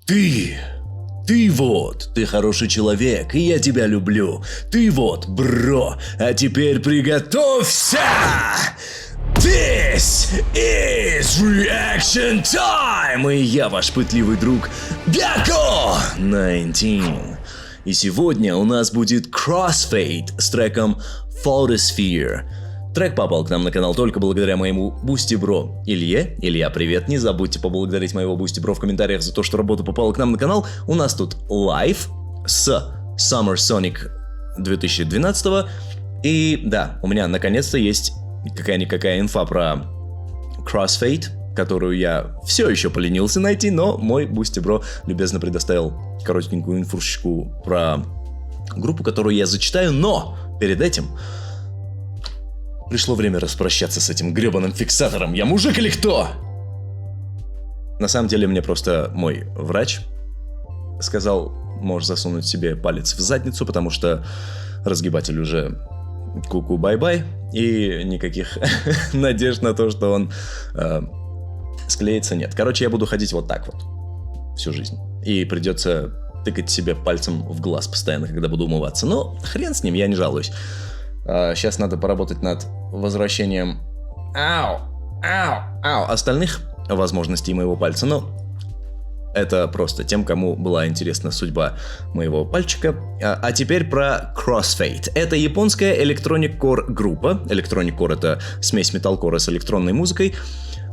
Ты! Ты вот, ты хороший человек, и я тебя люблю. Ты вот, бро, а теперь приготовься! This is reaction time! И я ваш пытливый друг Гако 19. И сегодня у нас будет Crossfade с треком Photosphere. Трек попал к нам на канал только благодаря моему бусти-бро Илье. Илья, привет, не забудьте поблагодарить моего бусти-бро в комментариях за то, что работа попала к нам на канал. У нас тут лайв с Summer Sonic 2012. И да, у меня наконец-то есть какая-никакая инфа про Crossfade, которую я все еще поленился найти, но мой бусти-бро любезно предоставил коротенькую инфушечку про группу, которую я зачитаю, но перед этим пришло время распрощаться с этим гребаным фиксатором. Я мужик или кто? На самом деле мне просто мой врач сказал, можешь засунуть себе палец в задницу, потому что разгибатель уже ку-ку бай-бай, и никаких надежд на то, что он склеится, нет. Короче, я буду ходить вот так вот всю жизнь. И придется тыкать себе пальцем в глаз постоянно, когда буду умываться. Но хрен с ним, я не жалуюсь. Сейчас надо поработать над возвращением остальных возможностей моего пальца, но это просто тем, кому была интересна судьба моего пальчика. А теперь про Crossfade. Это японская электроник-кор группа. Электроник-кор — это смесь металкора с электронной музыкой.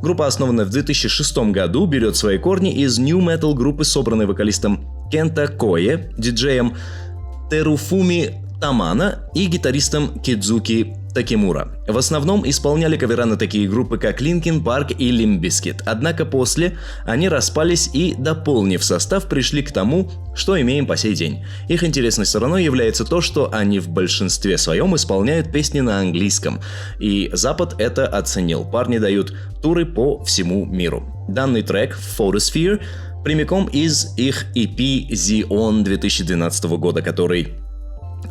Группа, основанная в 2006 году, берет свои корни из нью-метал группы, собранной вокалистом Кента Кое, диджеем Теруфуми Тамана и гитаристом Кидзуки Такемура. В основном исполняли кавера на такие группы, как Linkin Park и Limp Bizkit. Однако после они распались и, дополнив состав, пришли к тому, что имеем по сей день. Их интересной стороной является то, что они в большинстве своем исполняют песни на английском. И Запад это оценил. Парни дают туры по всему миру. Данный трек Photosphere прямиком из их EP Xeon 2012 года, который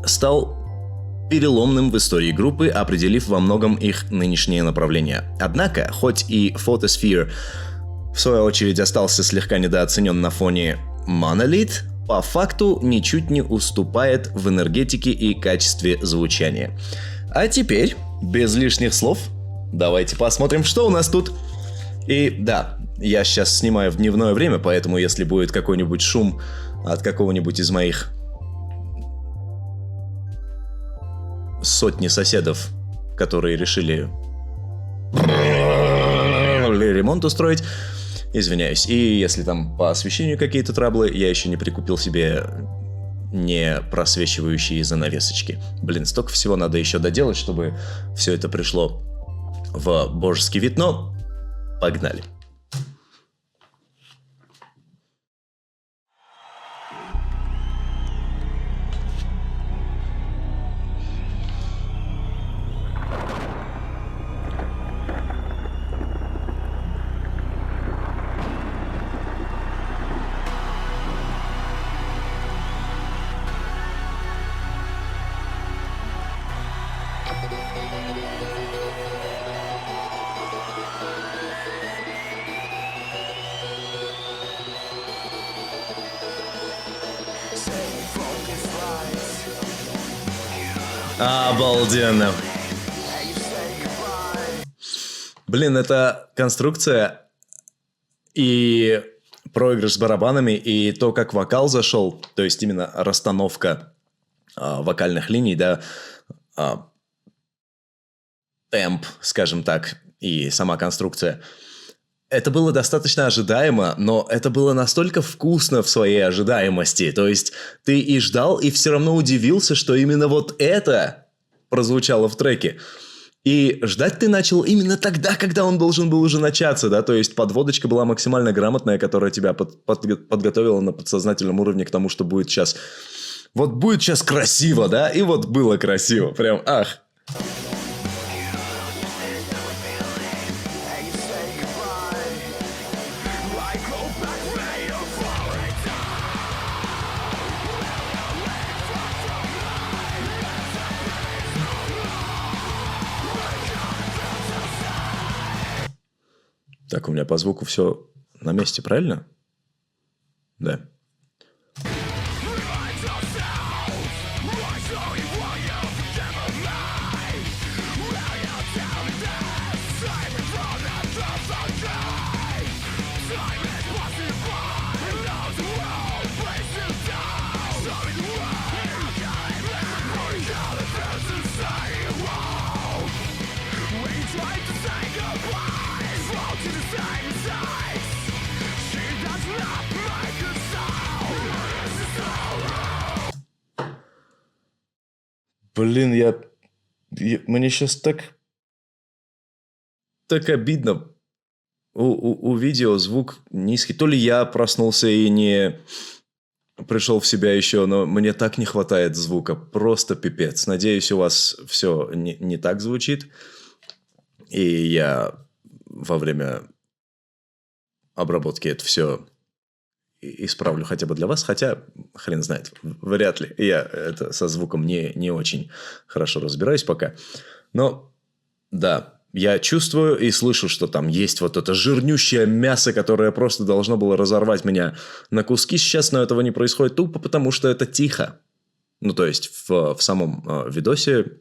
стал переломным в истории группы, определив во многом их нынешнее направление. Однако, хоть и Photosphere в свою очередь остался слегка недооценен на фоне Monolith, по факту ничуть не уступает в энергетике и качестве звучания. А теперь, без лишних слов, давайте посмотрим, что у нас тут. И да, я сейчас снимаю в дневное время, поэтому если будет какой-нибудь шум от какого-нибудь из моих сотни соседов, которые решили ремонт устроить, извиняюсь. И если там по освещению какие-то траблы, я еще не прикупил себе не просвечивающие занавесочки. Блин, столько всего надо еще доделать, чтобы все это пришло в божеский вид, но погнали. Обалденно. Блин, это конструкция и проигрыш с барабанами, и то, как вокал зашел, то есть именно расстановка вокальных линий, да, темп, скажем так, и сама конструкция. Это было достаточно ожидаемо, но это было настолько вкусно в своей ожидаемости. То есть ты и ждал, и все равно удивился, что именно вот это прозвучало в треке. И ждать ты начал именно тогда, когда он должен был уже начаться, да, то есть подводочка была максимально грамотная, которая тебя подготовила на подсознательном уровне к тому, что будет сейчас... Вот будет сейчас красиво, да, и вот было красиво, прям ах. Так, у меня по звуку все на месте, правильно? Да. Блин, мне сейчас так обидно. У видео звук низкий. То ли я проснулся и не пришел в себя еще, но мне так не хватает звука. Просто пипец. Надеюсь, у вас все не так звучит. И я во время обработки это все исправлю хотя бы для вас. Хотя, хрен знает, вряд ли. Я это со звуком не очень хорошо разбираюсь пока. Но, да, я чувствую и слышу, что там есть вот это жирнющее мясо, которое просто должно было разорвать меня на куски сейчас, но этого не происходит тупо, потому что это тихо. Ну, то есть, в самом видосе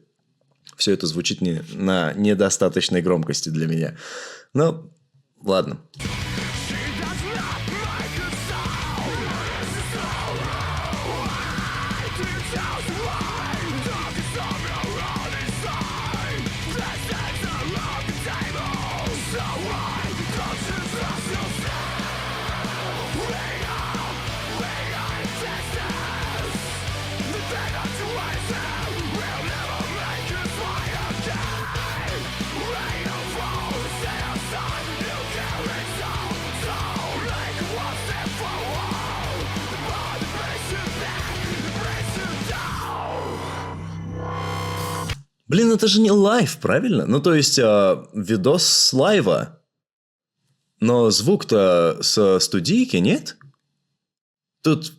все это звучит на недостаточной громкости для меня. Но, ладно. Блин, это же не лайв, правильно? Ну, то есть, видос с лайва. Но звук-то со студийки, нет? Тут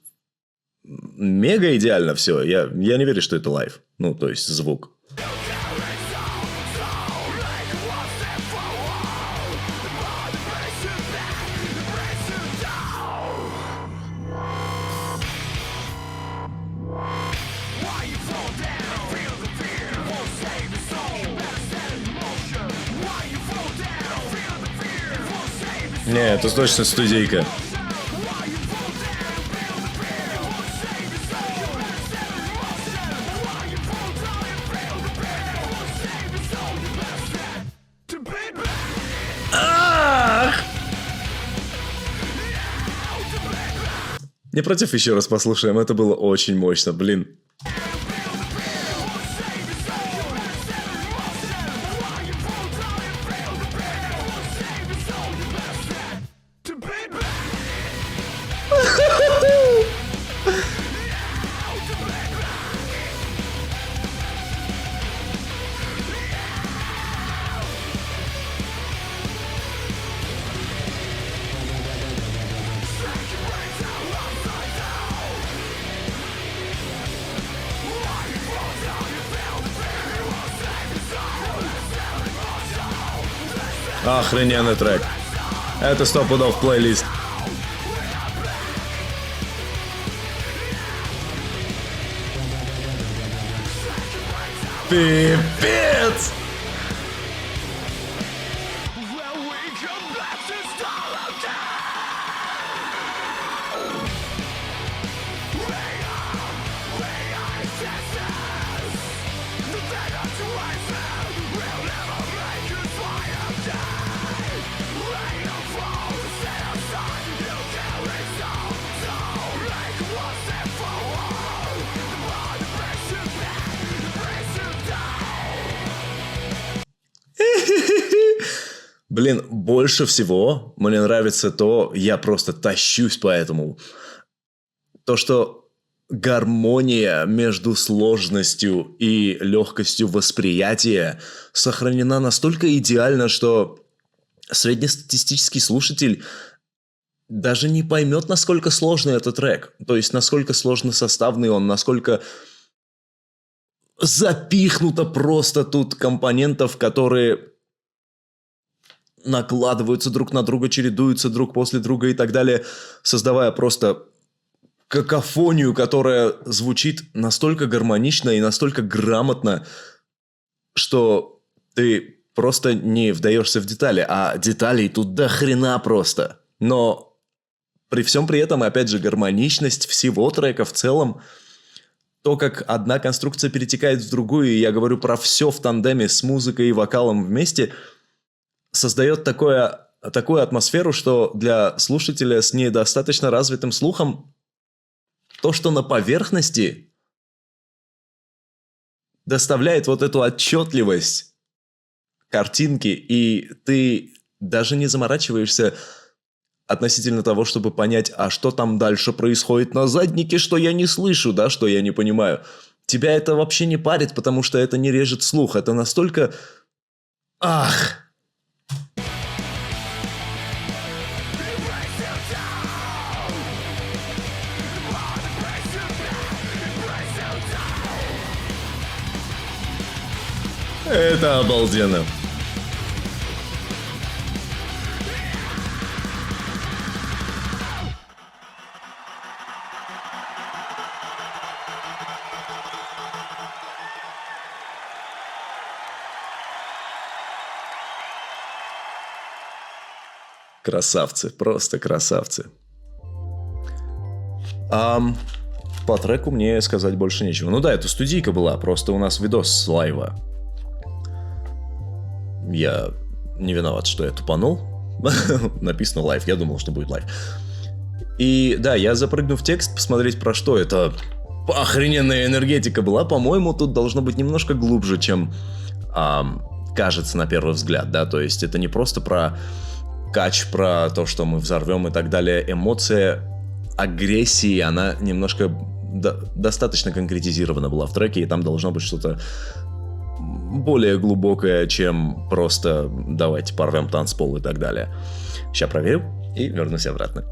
мега идеально все. Я не верю, что это лайв. Ну, то есть, звук. Не, это точно студийка. Не против еще раз послушаем, это было очень мощно, блин. Охрененный трек. Это 100 пудов плейлист. Пипец! Блин, больше всего мне нравится я просто тащусь по этому. То, что гармония между сложностью и легкостью восприятия сохранена настолько идеально, что среднестатистический слушатель даже не поймет, насколько сложный этот трек. То есть, насколько сложно составный он, насколько запихнуто просто тут компонентов, которые накладываются друг на друга, чередуются друг после друга и так далее, создавая просто какофонию, которая звучит настолько гармонично и настолько грамотно, что ты просто не вдаешься в детали, а деталей тут до хрена просто. Но при всем при этом, опять же, гармоничность всего трека в целом, то, как одна конструкция перетекает в другую, и я говорю про все в тандеме с музыкой и вокалом вместе, создает такую атмосферу, что для слушателя с недостаточно развитым слухом то, что на поверхности, доставляет вот эту отчетливость картинки, и ты даже не заморачиваешься относительно того, чтобы понять, а что там дальше происходит на заднике, что я не слышу, да, что я не понимаю. Тебя это вообще не парит, потому что это не режет слух. Это настолько... Ах! Это обалденно. Красавцы, просто красавцы. По треку мне сказать больше нечего. Ну да, это студийка была, просто у нас видос с лайва. Я не виноват, что я тупанул. Написано лайв, я думал, что будет лайв. И да, я запрыгну в текст, посмотреть про что это. Охрененная энергетика была. По-моему, тут должно быть немножко глубже, чем кажется на первый взгляд, да. То есть это не просто про кач, про то, что мы взорвем и так далее. Эмоция агрессии, она немножко достаточно конкретизирована была в треке, и там должно быть что-то более глубокое, чем просто давайте порвем танцпол и так далее. Сейчас проверю и вернусь обратно.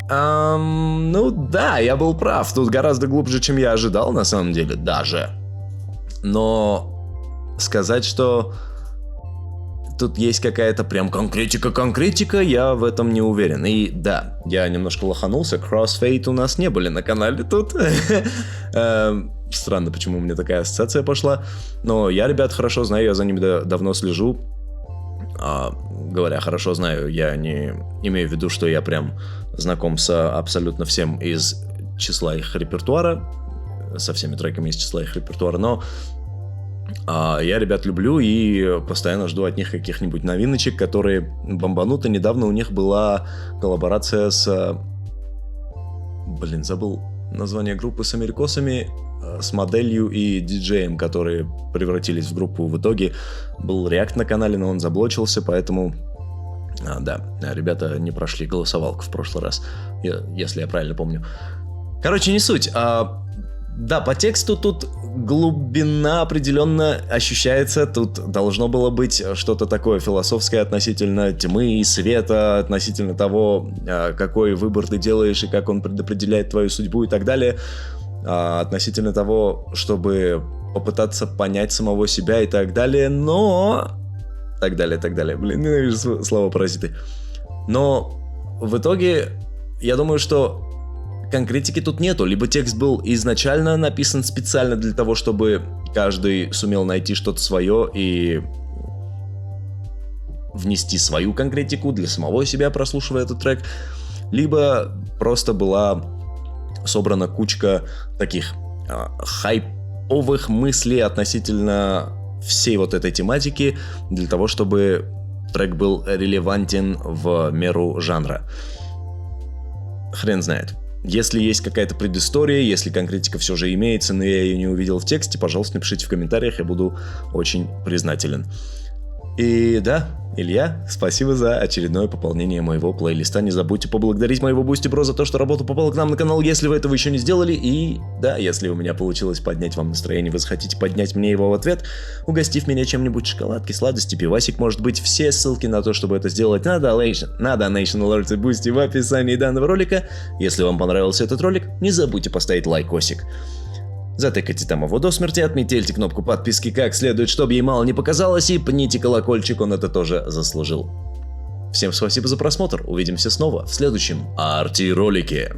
Ну да, я был прав. Тут гораздо глубже, чем я ожидал, на самом деле, даже. Но сказать, что тут есть какая-то прям конкретика, я в этом не уверен. И да, я немножко лоханулся. Crossfade у нас не были на канале тут. Странно, почему у меня такая ассоциация пошла. Но я ребят хорошо знаю, я за ними давно слежу. Говоря хорошо знаю, я не имею в виду, что я прям знаком с абсолютно всем из числа их репертуара. Со всеми треками из числа их репертуара. Но я ребят люблю и постоянно жду от них каких-нибудь новиночек, которые бомбануты. Недавно у них была коллаборация с... забыл название группы, с америкосами, с моделью и диджеем, которые превратились в группу. В итоге был реакт на канале, но он заблочился, поэтому... да, ребята не прошли голосовалку в прошлый раз, если я правильно помню. Короче, не суть. Да, по тексту тут глубина определенно ощущается. Тут должно было быть что-то такое философское относительно тьмы и света, относительно того, какой выбор ты делаешь и как он предопределяет твою судьбу и так далее. Относительно того, чтобы попытаться понять самого себя и так далее, но... Так далее. Блин, ненавижу слова паразиты. Но в итоге, я думаю, что конкретики тут нету. Либо текст был изначально написан специально для того, чтобы каждый сумел найти что-то свое и внести свою конкретику для самого себя, прослушивая этот трек. Либо просто была собрана кучка таких хайповых мыслей относительно всей вот этой тематики, для того, чтобы трек был релевантен в меру жанра. Хрен знает. Если есть какая-то предыстория, если конкретика все же имеется, но я ее не увидел в тексте, пожалуйста, напишите в комментариях, я буду очень признателен. И да, Илья, спасибо за очередное пополнение моего плейлиста. Не забудьте поблагодарить моего Boosty Bro за то, что работа попала к нам на канал, если вы этого еще не сделали. И да, если у меня получилось поднять вам настроение, вы захотите поднять мне его в ответ, угостив меня чем-нибудь, шоколадки, сладости, пивасик, может быть. Все ссылки на то, чтобы это сделать на Donation Alerts и Boosty в описании данного ролика. Если вам понравился этот ролик, не забудьте поставить лайкосик. Затыкайте там его до смерти, отметьте кнопку подписки как следует, чтобы ей мало не показалось, и пните колокольчик, он это тоже заслужил. Всем спасибо за просмотр, увидимся снова в следующем арти-ролике.